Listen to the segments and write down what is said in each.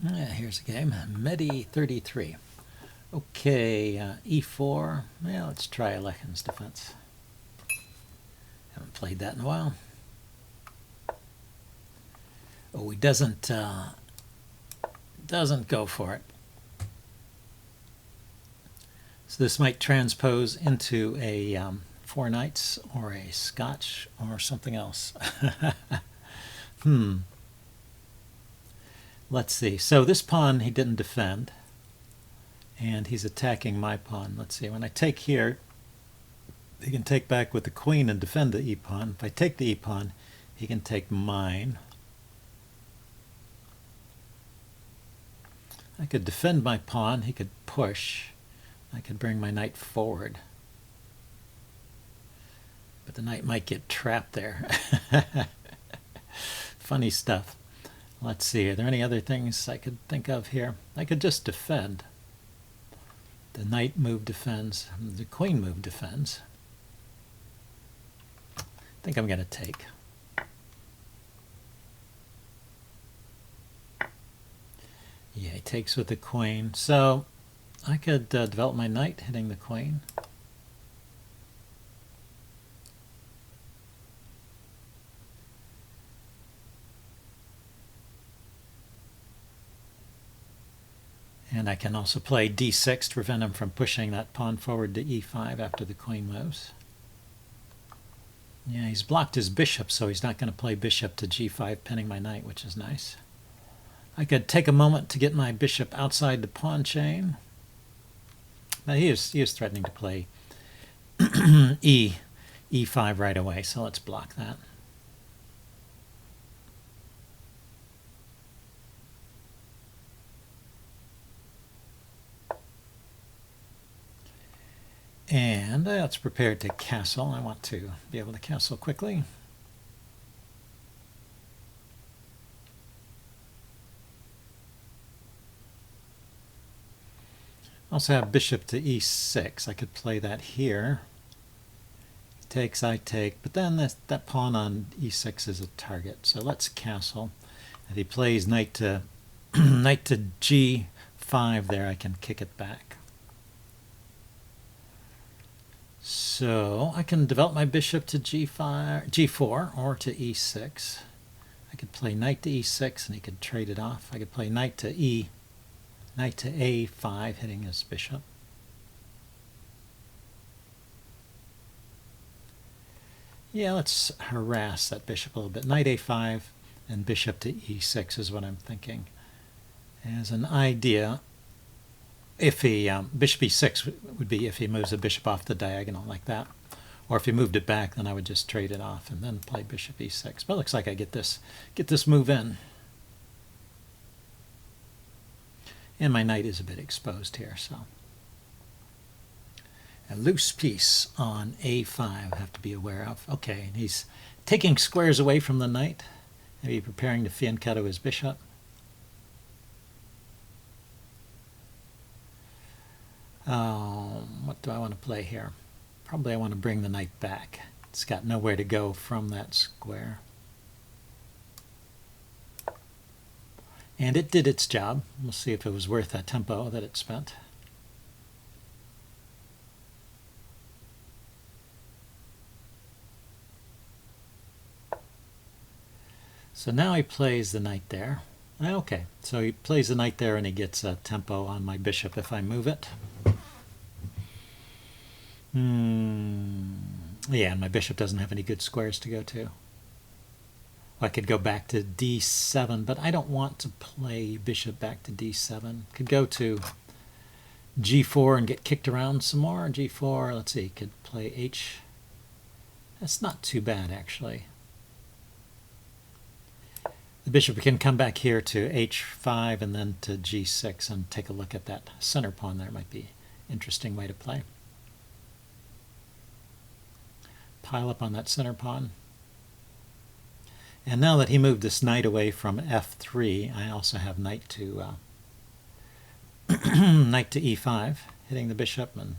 Here's a game, Medi 33. Okay, e4. Yeah, let's try Alekhine's defense. Haven't played that in a while. Oh, he doesn't go for it. So this might transpose into a 4 knights or a Scotch or something else. Let's see. So this pawn he didn't defend, and he's attacking my pawn. Let's see. When I take here, he can take back with the queen and defend the e-pawn. If I take the e-pawn, he can take mine. I could defend my pawn. He could push. I could bring my knight forward. But the knight might get trapped there. Funny stuff. Let's see, are there any other things I could think of here? I could just defend. The knight move defends. The queen move defends. I think I'm going to take. Yeah, he takes with the queen. So I could develop my knight hitting the queen. And I can also play d6 to prevent him from pushing that pawn forward to e5 after the queen moves. Yeah, he's blocked his bishop, so he's not going to play bishop to g5, pinning my knight, which is nice. I could take a moment to get my bishop outside the pawn chain. But he is threatening to play e5 right away, so let's block that. And let's prepare to castle. I want to be able to castle quickly. Also have bishop to e6. I could play that here. He takes, I take, but then that pawn on e6 is a target. So let's castle. If he plays knight to knight to g5 there, I can kick it back. So I can develop my bishop to g4 or to e6. I could play knight to e6 and he could trade it off. I could play knight to a5, hitting his bishop. Yeah, let's harass that bishop a little bit. Knight a5 and bishop to e6 is what I'm thinking. As an idea, if he bishop e6 would be if he moves the bishop off the diagonal like that, or if he moved it back, then I would just trade it off and then play bishop e6. But it looks like I get this move in, and my knight is a bit exposed here. So a loose piece on a5 I have to be aware of. Okay, and he's taking squares away from the knight, maybe preparing to fianchetto his bishop. What do I want to play here? Probably I want to bring the knight back. It's got nowhere to go from that square. And it did its job. We'll see if it was worth that tempo that it spent. So now he plays the knight there. Okay, so he plays the knight there and he gets a tempo on my bishop if I move it. Yeah, and my bishop doesn't have any good squares to go to. I could go back to d7, but I don't want to play bishop back to d7. Could go to g4 and get kicked around some more. g4, let's see, could play h. That's not too bad, actually. The bishop can come back here to h5 and then to g6 and take a look at that center pawn there. Might be an interesting way to play. Pile up on that center pawn. And now that he moved this knight away from f3, I also have knight to knight to e5, hitting the bishop and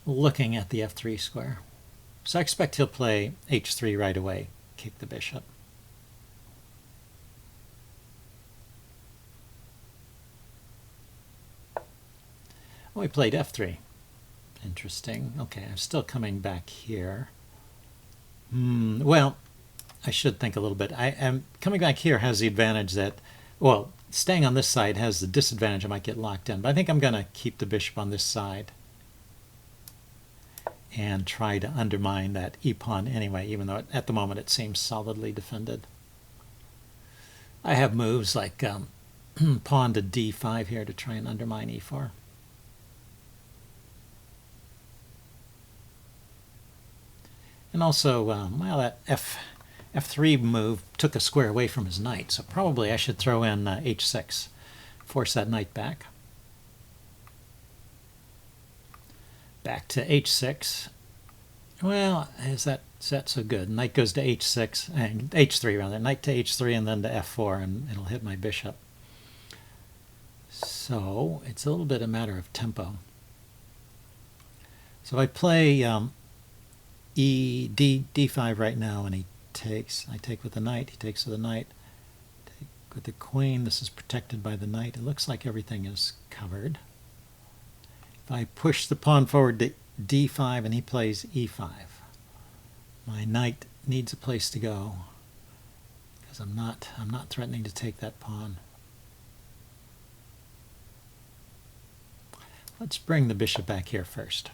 looking at the f3 square. So I expect he'll play h3 right away, kick the bishop. Oh, he played f3. Interesting. Okay, I'm still coming back here. Well, I should think a little bit. I am coming back here has the advantage that, well, staying on this side has the disadvantage I might get locked in. But I think I'm going to keep the bishop on this side and try to undermine that e-pawn anyway, even though at the moment it seems solidly defended. I have moves like pawn to d5 here to try and undermine e4. And also, well, that f3 move took a square away from his knight, so probably I should throw in h6, force that knight back. Back to h6. Well, is that so good? Knight goes to h6, and h3 rather. Knight to h3 and then to f4, and it'll hit my bishop. So it's a little bit a matter of tempo. So I play d5 right now, and he takes. I take with the knight. He takes with the knight. Take with the queen. This is protected by the knight. It looks like everything is covered. If I push the pawn forward to d5 and he plays e5, my knight needs a place to go because I'm not threatening to take that pawn. Let's bring the bishop back here first.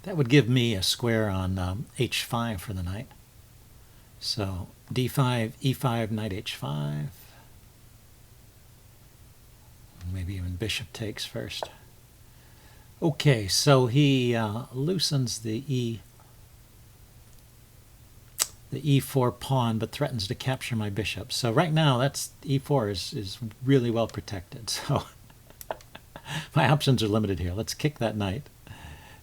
That would give me a square on h5 for the knight. So d5, e5, knight h5. Maybe even bishop takes first. Okay, so he loosens the e4 pawn, but threatens to capture my bishop. So right now, that's e4 is really well protected. So my options are limited here. Let's kick that knight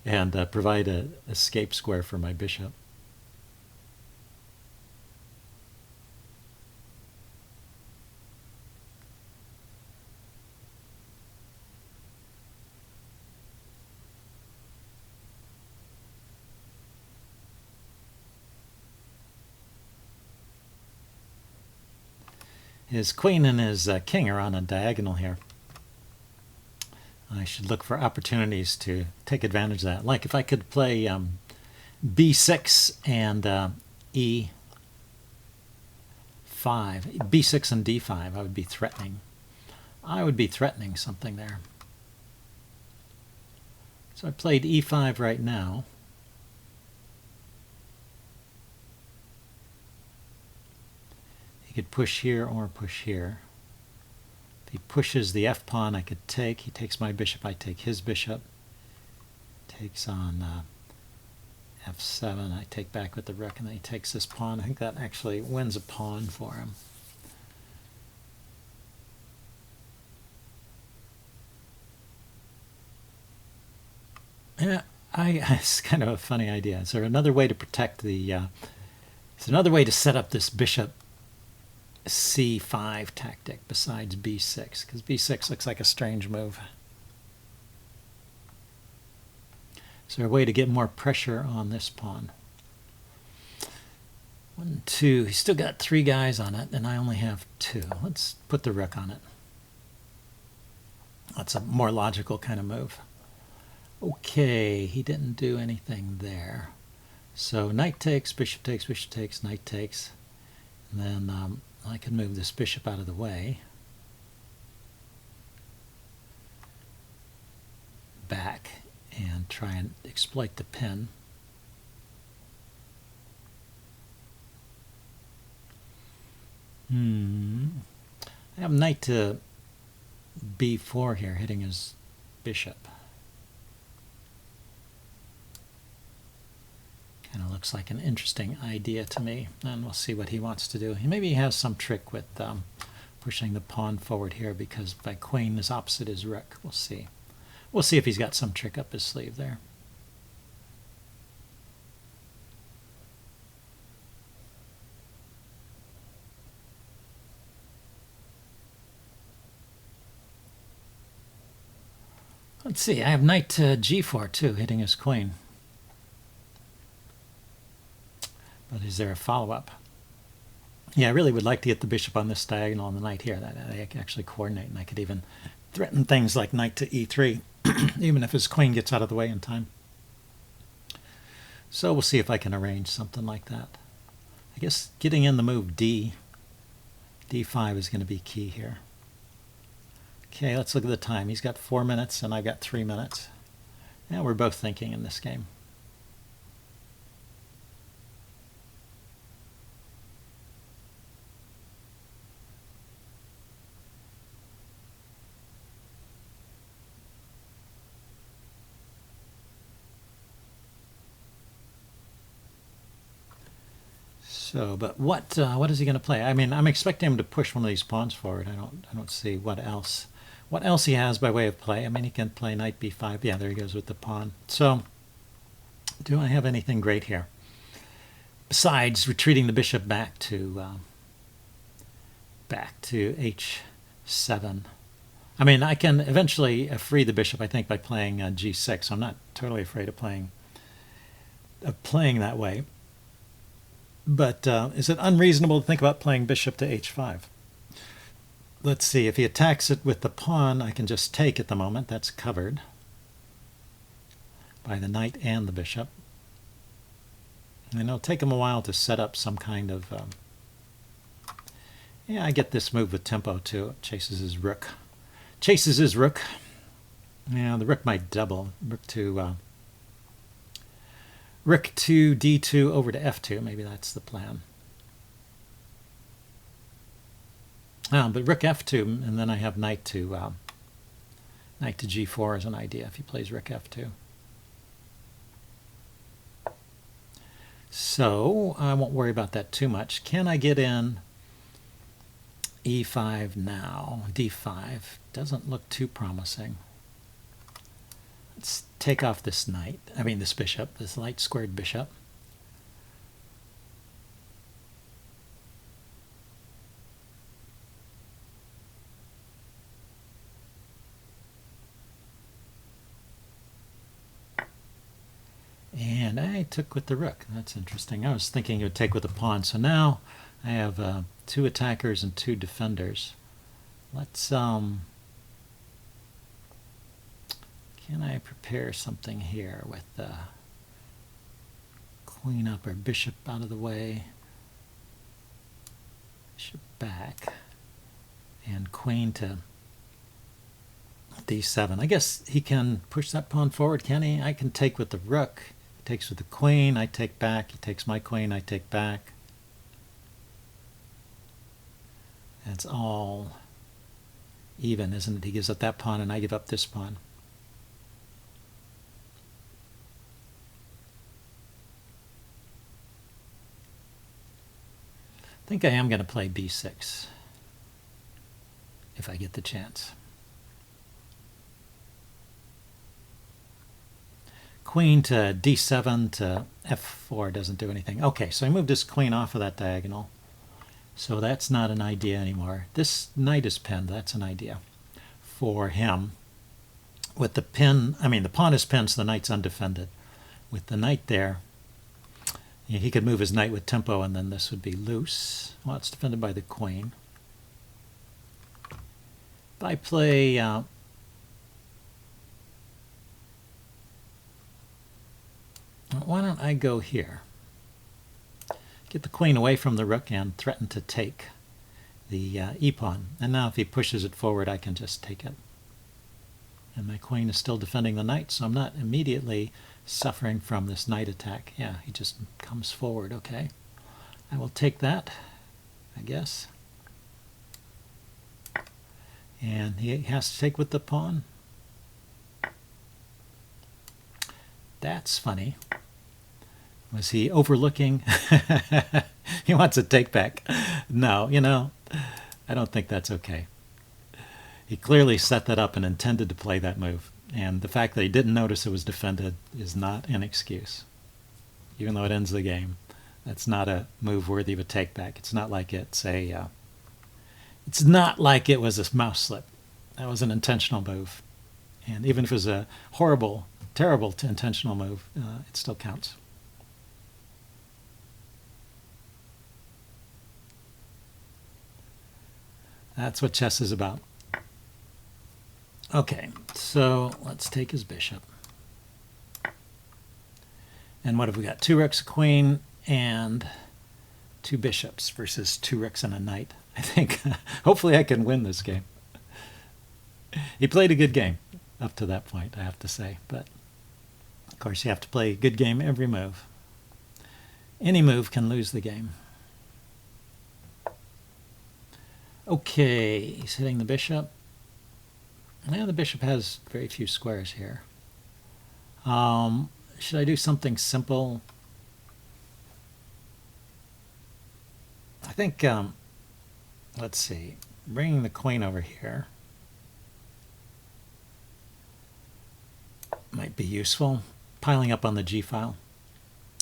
and provide an escape square for my bishop. His queen and his king are on a diagonal here. I should look for opportunities to take advantage of that. Like if I could play b6 and e5, b6 and d5, I would be threatening. I would be threatening something there. So I played e5 right now. He could push here or push here. If he pushes the f-pawn, I could take. He takes my bishop, I take his bishop. Takes on f7, I take back with the rook, and then he takes this pawn. I think that actually wins a pawn for him. Yeah, it's kind of a funny idea. Is there another way to protect the... is there another way to set up this bishop c5 tactic besides b6? Because b6 looks like a strange move. Is there a way to get more pressure on this pawn? 1, 2. He's still got 3 guys on it, and I only have 2. Let's put the rook on it. That's a more logical kind of move. Okay, he didn't do anything there. So knight takes, bishop takes, knight takes. And then I can move this bishop out of the way. Back and try and exploit the pin. I have knight to b4 here, hitting his bishop. Kind of looks like an interesting idea to me, and we'll see what he wants to do. Maybe he has some trick with pushing the pawn forward here because my queen is opposite his rook. We'll see. We'll see if he's got some trick up his sleeve there. Let's see. I have knight to g4 too, hitting his queen. But is there a follow-up? Yeah, I really would like to get the bishop on this diagonal and the knight here. That they actually coordinate, and I could even threaten things like knight to e3, even if his queen gets out of the way in time. So we'll see if I can arrange something like that. I guess getting in the move d5 is going to be key here. Okay, let's look at the time. He's got 4 minutes and I've got 3 minutes. Yeah, we're both thinking in this game. So, but what is he going to play? I mean, I'm expecting him to push one of these pawns forward. I don't see what else he has by way of play. I mean, he can play knight b5. Yeah, there he goes with the pawn. So, do I have anything great here besides retreating the bishop back to h7? I mean, I can eventually free the bishop, I think, by playing g6. I'm not totally afraid of playing that way. But is it unreasonable to think about playing bishop to h5? Let's see, if he attacks it with the pawn, I can just take at the moment. That's covered by the knight and the bishop. And it'll take him a while to set up some kind of... yeah, I get this move with tempo too. It chases his rook. Yeah, the rook might double. Rook to d2 over to f2. Maybe that's the plan. But rook f2, and then I have knight to g4 as an idea if he plays rook f2. So I won't worry about that too much. Can I get in e5 now? d5 doesn't look too promising. Let's take off this this bishop, this light squared bishop. And I took with the rook. That's interesting. I was thinking it would take with the pawn. So now I have 2 attackers and 2 defenders. Let's can I prepare something here with queen up or bishop out of the way, bishop back, and queen to d7. I guess he can push that pawn forward, can he? I can take with the rook. He takes with the queen, I take back. He takes my queen, I take back. That's all even, isn't it? He gives up that pawn and I give up this pawn. I think I am going to play b6 if I get the chance. Queen to d7 to f4 doesn't do anything. Okay, so I moved this queen off of that diagonal. So that's not an idea anymore. This knight is pinned. That's an idea for him. With the pin, the pawn is pinned, so the knight's undefended. With the knight there, he could move his knight with tempo, and then this would be loose. Well, it's defended by the queen. If I play... why don't I go here? Get the queen away from the rook and threaten to take the e-pawn. And now if he pushes it forward, I can just take it. And my queen is still defending the knight, so I'm not immediately suffering from this knight attack. Yeah, he just comes forward. Okay, I will take that, I guess. And he has to take with the pawn. That's funny. Was he overlooking? He wants a take back. No, I don't think that's okay. He clearly set that up and intended to play that move. And the fact that he didn't notice it was defended is not an excuse. Even though it ends the game, that's not a move worthy of a take back. It's not like it's not like it was a mouse slip. That was an intentional move. And even if it was a horrible, terrible intentional move, it still counts. That's what chess is about. Okay, so let's take his bishop. And what have we got? 2 rooks, a queen, and 2 bishops versus 2 rooks and a knight. I think hopefully I can win this game. He played a good game up to that point, I have to say. But of course you have to play a good game every move. Any move can lose the game. Okay, he's hitting the bishop. Now the bishop has very few squares here. Should I do something simple? I think, let's see, bringing the queen over here might be useful. Piling up on the G file.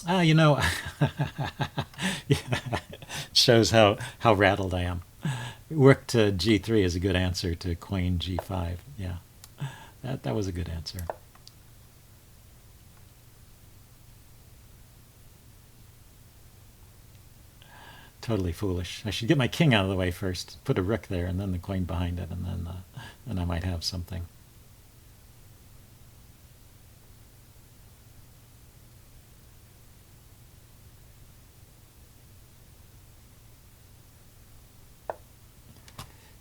You know, yeah, it shows how rattled I am. Rook to G3 is a good answer to Queen G5. Yeah, that was a good answer. Totally foolish. I should get my king out of the way first, put a rook there, and then the queen behind it, and then I might have something.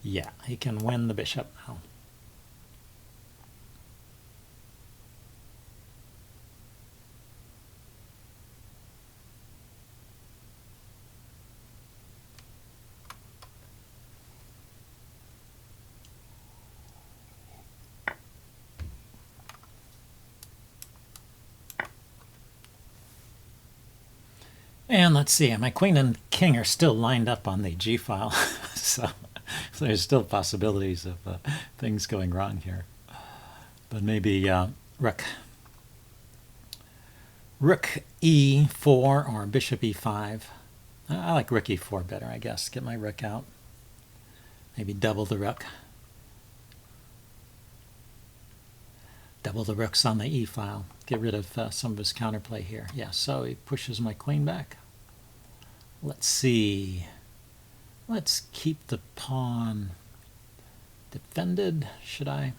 Yeah, he can win the bishop now. And let's see, my queen and king are still lined up on the G file, so there's still possibilities of things going wrong here. But maybe rook e4 or bishop e5. I like rook e4 better, I guess. Get my rook out. Maybe double the rook. Double the rooks on the e file. Get rid of some of his counterplay here. Yeah, so he pushes my queen back. Let's see. Let's keep the pawn defended. Should I?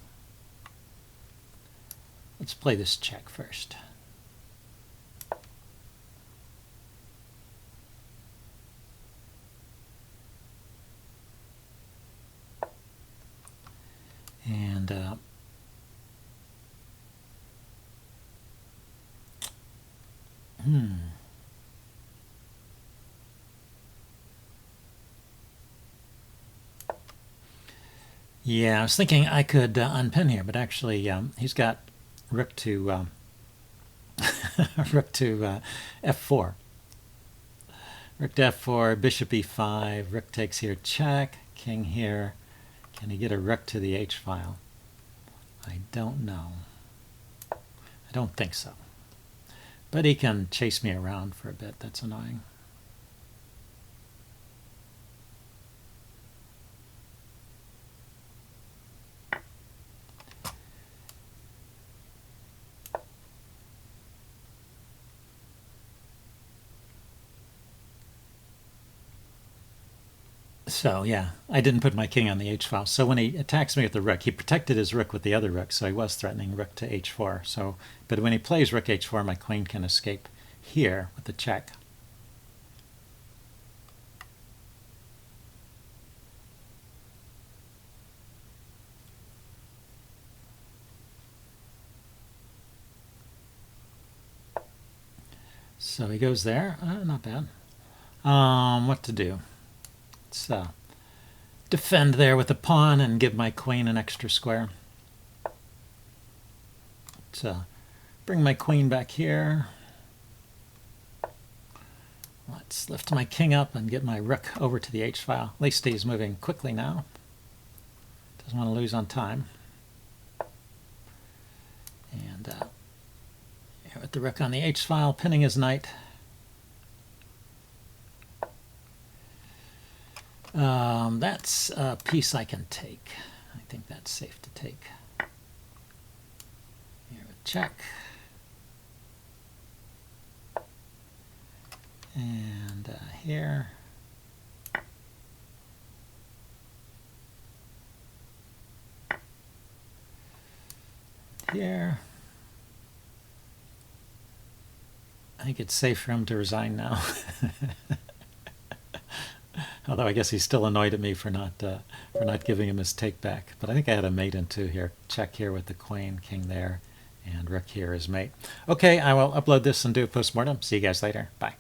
Let's play this check first. And yeah, I was thinking I could unpin here, but actually he's got rook to rook to f4. Rook to f4, bishop e5, rook takes here, check, king here. Can he get a rook to the h file? I don't know. I don't think so. But he can chase me around for a bit. That's annoying. So yeah, I didn't put my king on the h file. So when he attacks me with the rook, he protected his rook with the other rook, so he was threatening rook to h4. So, but when he plays rook h4, my queen can escape here with the check. So he goes there. Not bad. What to do? Let's defend there with the pawn and give my queen an extra square. Let's bring my queen back here. Let's lift my king up and get my rook over to the h file. At least he's moving quickly now. Doesn't want to lose on time. And here with the rook on the h file, pinning his knight. That's a piece I can take. I think that's safe to take. Here with check. And here. here. I think it's safe for him to resign now. Although I guess he's still annoyed at me for not giving him his take back. But I think I had a mate in two here. Check here with the queen, king there, and rook here is mate. Okay, I will upload this and do a postmortem. See you guys later. Bye.